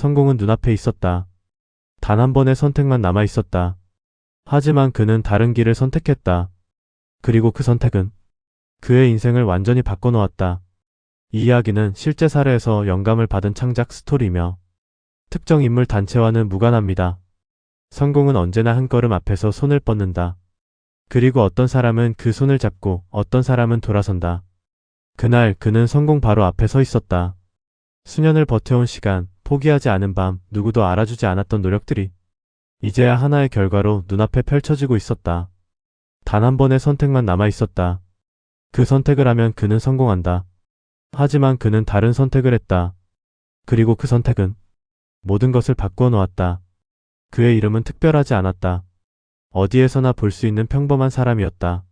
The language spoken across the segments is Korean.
성공은 눈앞에 있었다. 단 한 번의 선택만 남아 있었다. 하지만 그는 다른 길을 선택했다. 그리고 그 선택은 그의 인생을 완전히 바꿔놓았다. 이 이야기는 실제 사례에서 영감을 받은 창작 스토리며 특정 인물 단체와는 무관합니다. 성공은 언제나 한 걸음 앞에서 손을 뻗는다. 그리고 어떤 사람은 그 손을 잡고 어떤 사람은 돌아선다. 그날 그는 성공 바로 앞에 서 있었다. 수년을 버텨온 시간, 포기하지 않은 밤, 누구도 알아주지 않았던 노력들이 이제야 하나의 결과로 눈앞에 펼쳐지고 있었다. 단 한 번의 선택만 남아 있었다. 그 선택을 하면 그는 성공한다. 하지만 그는 다른 선택을 했다. 그리고 그 선택은 모든 것을 바꾸어 놓았다. 그의 이름은 특별하지 않았다. 어디에서나 볼 수 있는 평범한 사람이었다.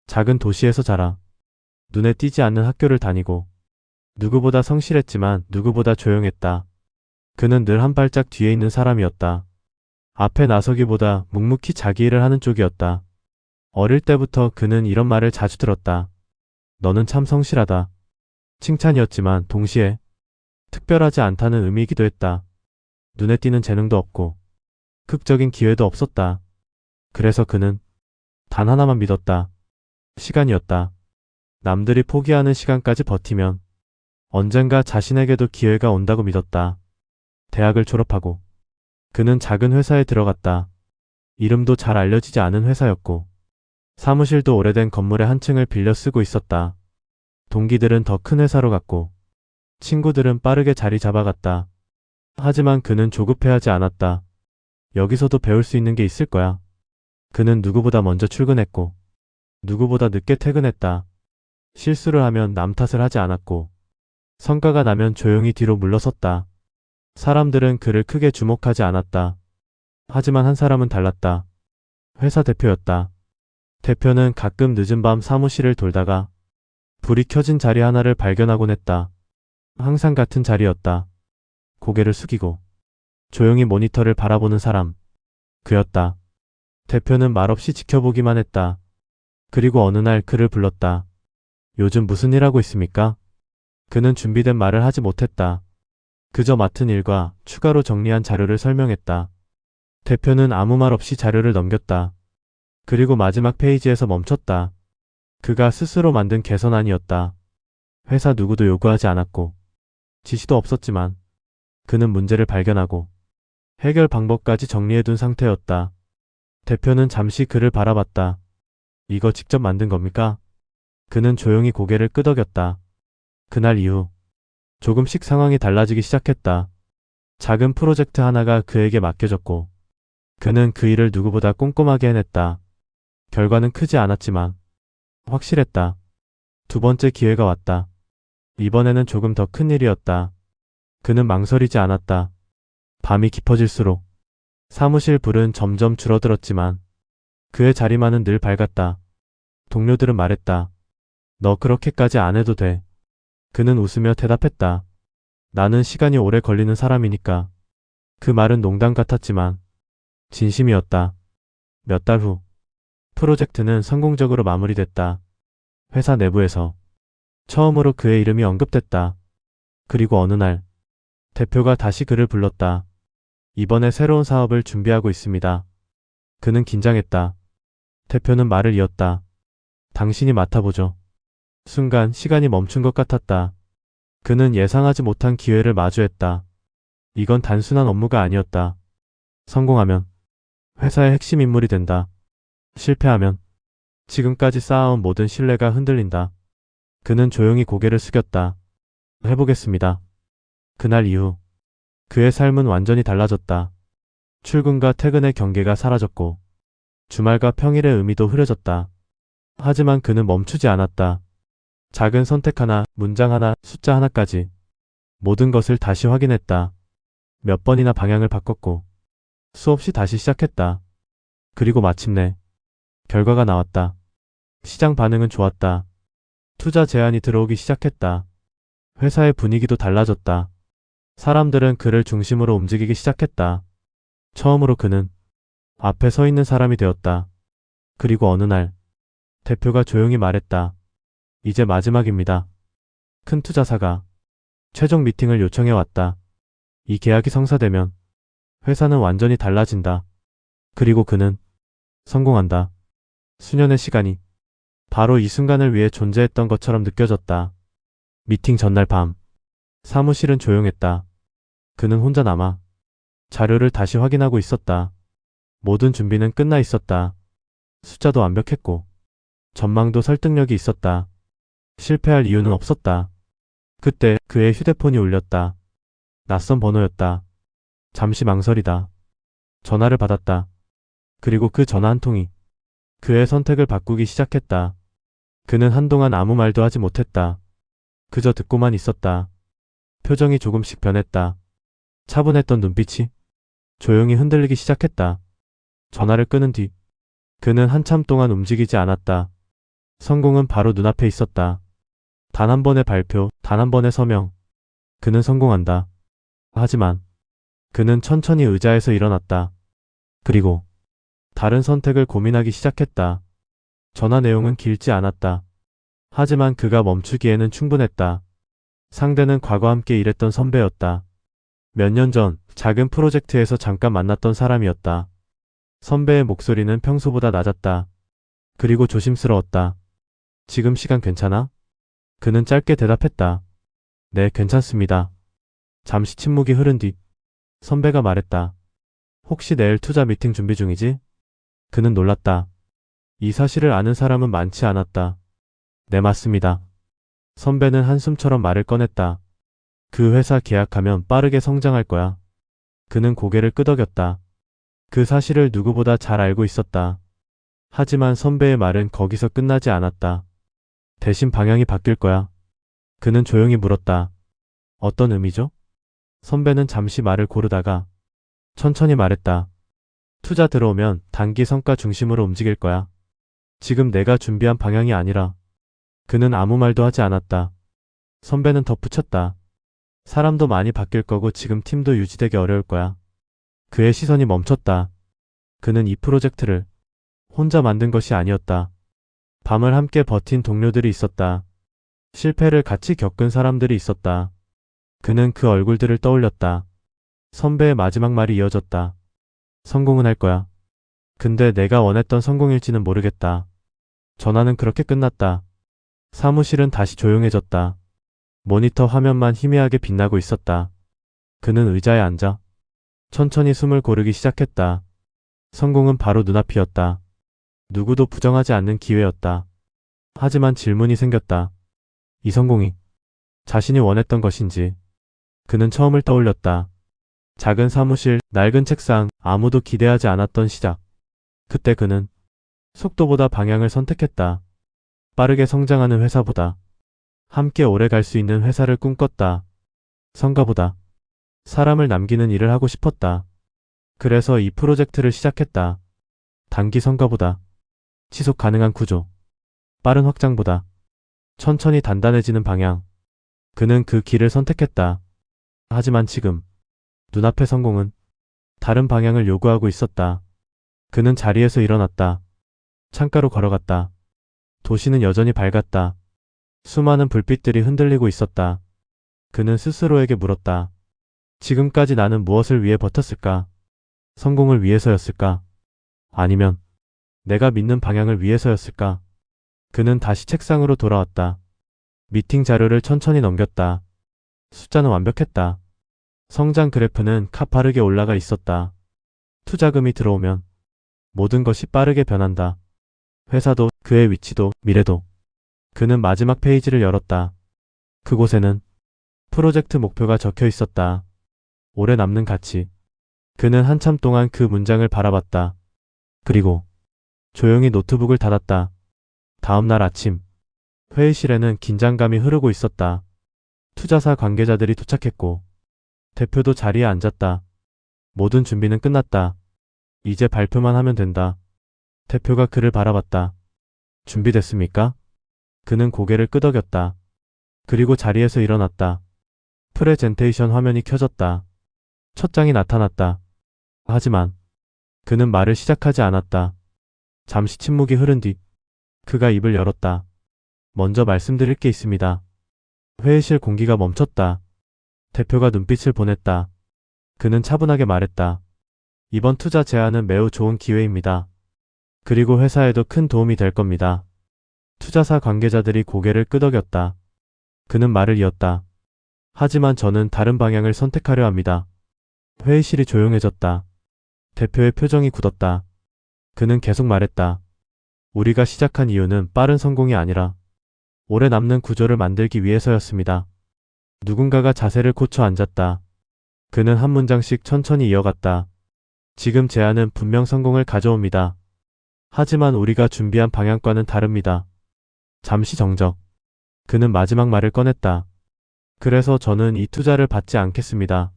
작은 도시에서 자라 눈에 띄지 않는 학교를 다니고 누구보다 성실했지만 누구보다 조용했다. 그는 늘 한 발짝 뒤에 있는 사람이었다. 앞에 나서기보다 묵묵히 자기 일을 하는 쪽이었다. 어릴 때부터 그는 이런 말을 자주 들었다. 너는 참 성실하다. 칭찬이었지만 동시에 특별하지 않다는 의미이기도 했다. 눈에 띄는 재능도 없고 극적인 기회도 없었다. 그래서 그는 단 하나만 믿었다. 시간이었다. 남들이 포기하는 시간까지 버티면 언젠가 자신에게도 기회가 온다고 믿었다. 대학을 졸업하고 그는 작은 회사에 들어갔다. 이름도 잘 알려지지 않은 회사였고 사무실도 오래된 건물의 한 층을 빌려 쓰고 있었다. 동기들은 더 큰 회사로 갔고 친구들은 빠르게 자리 잡아갔다. 하지만 그는 조급해하지 않았다. 여기서도 배울 수 있는 게 있을 거야. 그는 누구보다 먼저 출근했고 누구보다 늦게 퇴근했다. 실수를 하면 남 탓을 하지 않았고 성과가 나면 조용히 뒤로 물러섰다. 사람들은 그를 크게 주목하지 않았다. 하지만 한 사람은 달랐다. 회사 대표였다. 대표는 가끔 늦은 밤 사무실을 돌다가 불이 켜진 자리 하나를 발견하곤 했다. 항상 같은 자리였다. 고개를 숙이고 조용히 모니터를 바라보는 사람. 그였다. 대표는 말없이 지켜보기만 했다. 그리고 어느 날 그를 불렀다. 요즘 무슨 일 하고 있습니까? 그는 준비된 말을 하지 못했다. 그저 맡은 일과 추가로 정리한 자료를 설명했다. 대표는 아무 말 없이 자료를 넘겼다. 그리고 마지막 페이지에서 멈췄다. 그가 스스로 만든 개선안이었다. 회사 누구도 요구하지 않았고 지시도 없었지만 그는 문제를 발견하고 해결 방법까지 정리해둔 상태였다. 대표는 잠시 그를 바라봤다. 이거 직접 만든 겁니까? 그는 조용히 고개를 끄덕였다. 그날 이후 조금씩 상황이 달라지기 시작했다. 작은 프로젝트 하나가 그에게 맡겨졌고 그는 그 일을 누구보다 꼼꼼하게 해냈다. 결과는 크지 않았지만 확실했다. 두 번째 기회가 왔다. 이번에는 조금 더 큰 일이었다. 그는 망설이지 않았다. 밤이 깊어질수록 사무실 불은 점점 줄어들었지만 그의 자리만은 늘 밝았다. 동료들은 말했다. 너 그렇게까지 안 해도 돼. 그는 웃으며 대답했다. 나는 시간이 오래 걸리는 사람이니까. 그 말은 농담 같았지만 진심이었다. 몇 달 후 프로젝트는 성공적으로 마무리됐다. 회사 내부에서 처음으로 그의 이름이 언급됐다. 그리고 어느 날 대표가 다시 그를 불렀다. 이번에 새로운 사업을 준비하고 있습니다. 그는 긴장했다. 대표는 말을 이었다. 당신이 맡아보죠. 순간 시간이 멈춘 것 같았다. 그는 예상하지 못한 기회를 마주했다. 이건 단순한 업무가 아니었다. 성공하면 회사의 핵심 인물이 된다. 실패하면 지금까지 쌓아온 모든 신뢰가 흔들린다. 그는 조용히 고개를 숙였다. 해보겠습니다. 그날 이후 그의 삶은 완전히 달라졌다. 출근과 퇴근의 경계가 사라졌고 주말과 평일의 의미도 흐려졌다. 하지만 그는 멈추지 않았다. 작은 선택 하나, 문장 하나, 숫자 하나까지 모든 것을 다시 확인했다. 몇 번이나 방향을 바꿨고 수없이 다시 시작했다. 그리고 마침내 결과가 나왔다. 시장 반응은 좋았다. 투자 제안이 들어오기 시작했다. 회사의 분위기도 달라졌다. 사람들은 그를 중심으로 움직이기 시작했다. 처음으로 그는 앞에 서 있는 사람이 되었다. 그리고 어느 날 대표가 조용히 말했다. 이제 마지막입니다. 큰 투자사가 최종 미팅을 요청해 왔다. 이 계약이 성사되면 회사는 완전히 달라진다. 그리고 그는 성공한다. 수년의 시간이 바로 이 순간을 위해 존재했던 것처럼 느껴졌다. 미팅 전날 밤. 사무실은 조용했다. 그는 혼자 남아 자료를 다시 확인하고 있었다. 모든 준비는 끝나 있었다. 숫자도 완벽했고 전망도 설득력이 있었다. 실패할 이유는 없었다. 그때 그의 휴대폰이 울렸다. 낯선 번호였다. 잠시 망설이다. 전화를 받았다. 그리고 그 전화 한 통이 그의 선택을 바꾸기 시작했다. 그는 한동안 아무 말도 하지 못했다. 그저 듣고만 있었다. 표정이 조금씩 변했다. 차분했던 눈빛이 조용히 흔들리기 시작했다. 전화를 끊은 뒤 그는 한참 동안 움직이지 않았다. 성공은 바로 눈앞에 있었다. 단 한 번의 발표, 단 한 번의 서명. 그는 성공한다. 하지만 그는 천천히 의자에서 일어났다. 그리고 다른 선택을 고민하기 시작했다. 전화 내용은 길지 않았다. 하지만 그가 멈추기에는 충분했다. 상대는 과거 함께 일했던 선배였다. 몇 년 전 작은 프로젝트에서 잠깐 만났던 사람이었다. 선배의 목소리는 평소보다 낮았다. 그리고 조심스러웠다. 지금 시간 괜찮아? 그는 짧게 대답했다. 네, 괜찮습니다. 잠시 침묵이 흐른 뒤 선배가 말했다. 혹시 내일 투자 미팅 준비 중이지? 그는 놀랐다. 이 사실을 아는 사람은 많지 않았다. 네, 맞습니다. 선배는 한숨처럼 말을 꺼냈다. 그 회사 계약하면 빠르게 성장할 거야. 그는 고개를 끄덕였다. 그 사실을 누구보다 잘 알고 있었다. 하지만 선배의 말은 거기서 끝나지 않았다. 대신 방향이 바뀔 거야. 그는 조용히 물었다. 어떤 의미죠? 선배는 잠시 말을 고르다가 천천히 말했다. 투자 들어오면 단기 성과 중심으로 움직일 거야. 지금 내가 준비한 방향이 아니라. 그는 아무 말도 하지 않았다. 선배는 덧붙였다. 사람도 많이 바뀔 거고 지금 팀도 유지되기 어려울 거야. 그의 시선이 멈췄다. 그는 이 프로젝트를 혼자 만든 것이 아니었다. 밤을 함께 버틴 동료들이 있었다. 실패를 같이 겪은 사람들이 있었다. 그는 그 얼굴들을 떠올렸다. 선배의 마지막 말이 이어졌다. 성공은 할 거야. 근데 내가 원했던 성공일지는 모르겠다. 전화는 그렇게 끝났다. 사무실은 다시 조용해졌다. 모니터 화면만 희미하게 빛나고 있었다. 그는 의자에 앉아 천천히 숨을 고르기 시작했다. 성공은 바로 눈앞이었다. 누구도 부정하지 않는 기회였다. 하지만 질문이 생겼다. 이 성공이 자신이 원했던 것인지. 그는 처음을 떠올렸다. 작은 사무실, 낡은 책상, 아무도 기대하지 않았던 시작. 그때 그는 속도보다 방향을 선택했다. 빠르게 성장하는 회사보다 함께 오래 갈 수 있는 회사를 꿈꿨다. 성과보다 사람을 남기는 일을 하고 싶었다. 그래서 이 프로젝트를 시작했다. 단기 성과보다 지속 가능한 구조, 빠른 확장보다 천천히 단단해지는 방향. 그는 그 길을 선택했다. 하지만 지금 눈앞의 성공은 다른 방향을 요구하고 있었다. 그는 자리에서 일어났다. 창가로 걸어갔다. 도시는 여전히 밝았다. 수많은 불빛들이 흔들리고 있었다. 그는 스스로에게 물었다. 지금까지 나는 무엇을 위해 버텼을까? 성공을 위해서였을까? 아니면 내가 믿는 방향을 위해서였을까? 그는 다시 책상으로 돌아왔다. 미팅 자료를 천천히 넘겼다. 숫자는 완벽했다. 성장 그래프는 가파르게 올라가 있었다. 투자금이 들어오면 모든 것이 빠르게 변한다. 회사도, 그의 위치도, 미래도. 그는 마지막 페이지를 열었다. 그곳에는 프로젝트 목표가 적혀 있었다. 오래 남는 가치. 그는 한참 동안 그 문장을 바라봤다. 그리고 조용히 노트북을 닫았다. 다음 날 아침, 회의실에는 긴장감이 흐르고 있었다. 투자사 관계자들이 도착했고, 대표도 자리에 앉았다. 모든 준비는 끝났다. 이제 발표만 하면 된다. 대표가 그를 바라봤다. 준비됐습니까? 그는 고개를 끄덕였다. 그리고 자리에서 일어났다. 프레젠테이션 화면이 켜졌다. 첫 장이 나타났다. 하지만 그는 말을 시작하지 않았다. 잠시 침묵이 흐른 뒤 그가 입을 열었다. 먼저 말씀드릴 게 있습니다. 회의실 공기가 멈췄다. 대표가 눈빛을 보냈다. 그는 차분하게 말했다. 이번 투자 제안은 매우 좋은 기회입니다. 그리고 회사에도 큰 도움이 될 겁니다. 투자사 관계자들이 고개를 끄덕였다. 그는 말을 이었다. 하지만 저는 다른 방향을 선택하려 합니다. 회의실이 조용해졌다. 대표의 표정이 굳었다. 그는 계속 말했다. 우리가 시작한 이유는 빠른 성공이 아니라 오래 남는 구조를 만들기 위해서였습니다. 누군가가 자세를 고쳐 앉았다. 그는 한 문장씩 천천히 이어갔다. 지금 제안은 분명 성공을 가져옵니다. 하지만 우리가 준비한 방향과는 다릅니다. 잠시 정적. 그는 마지막 말을 꺼냈다. 그래서 저는 이 투자를 받지 않겠습니다.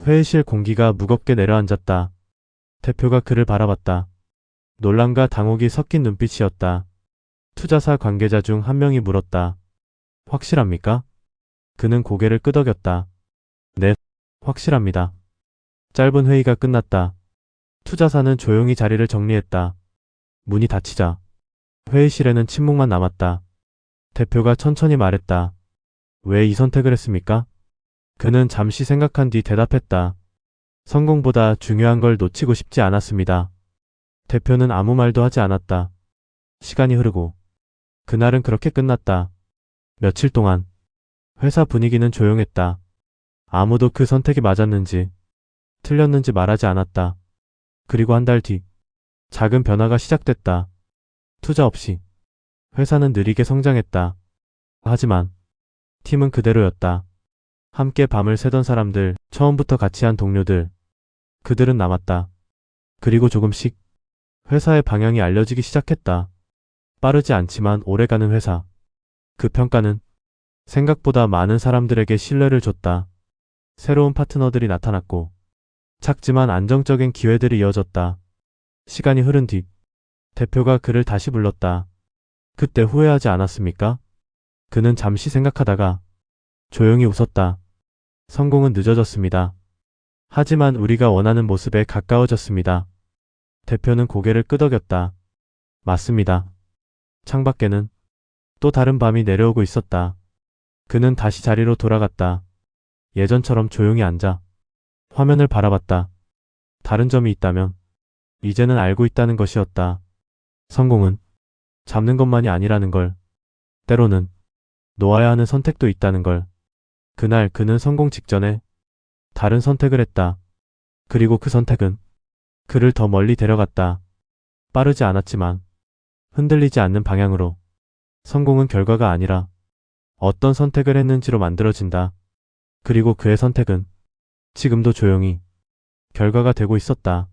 회의실 공기가 무겁게 내려앉았다. 대표가 그를 바라봤다. 놀람과 당혹이 섞인 눈빛이었다. 투자사 관계자 중 한 명이 물었다. 확실합니까? 그는 고개를 끄덕였다. 네, 확실합니다. 짧은 회의가 끝났다. 투자사는 조용히 자리를 정리했다. 문이 닫히자 회의실에는 침묵만 남았다. 대표가 천천히 말했다. 왜 이 선택을 했습니까? 그는 잠시 생각한 뒤 대답했다. 성공보다 중요한 걸 놓치고 싶지 않았습니다. 대표는 아무 말도 하지 않았다. 시간이 흐르고 그날은 그렇게 끝났다. 며칠 동안 회사 분위기는 조용했다. 아무도 그 선택이 맞았는지 틀렸는지 말하지 않았다. 그리고 한 달 뒤 작은 변화가 시작됐다. 투자 없이 회사는 느리게 성장했다. 하지만 팀은 그대로였다. 함께 밤을 새던 사람들, 처음부터 같이 한 동료들, 그들은 남았다. 그리고 조금씩 회사의 방향이 알려지기 시작했다. 빠르지 않지만 오래가는 회사. 그 평가는 생각보다 많은 사람들에게 신뢰를 줬다. 새로운 파트너들이 나타났고 작지만 안정적인 기회들이 이어졌다. 시간이 흐른 뒤 대표가 그를 다시 불렀다. 그때 후회하지 않았습니까? 그는 잠시 생각하다가 조용히 웃었다. 성공은 늦어졌습니다. 하지만 우리가 원하는 모습에 가까워졌습니다. 대표는 고개를 끄덕였다. 맞습니다. 창밖에는 또 다른 밤이 내려오고 있었다. 그는 다시 자리로 돌아갔다. 예전처럼 조용히 앉아 화면을 바라봤다. 다른 점이 있다면 이제는 알고 있다는 것이었다. 성공은 잡는 것만이 아니라는 걸. 때로는 놓아야 하는 선택도 있다는 걸. 그날 그는 성공 직전에 다른 선택을 했다. 그리고 그 선택은 그를 더 멀리 데려갔다. 빠르지 않았지만 흔들리지 않는 방향으로. 성공은 결과가 아니라 어떤 선택을 했는지로 만들어진다. 그리고 그의 선택은 지금도 조용히 결과가 되고 있었다.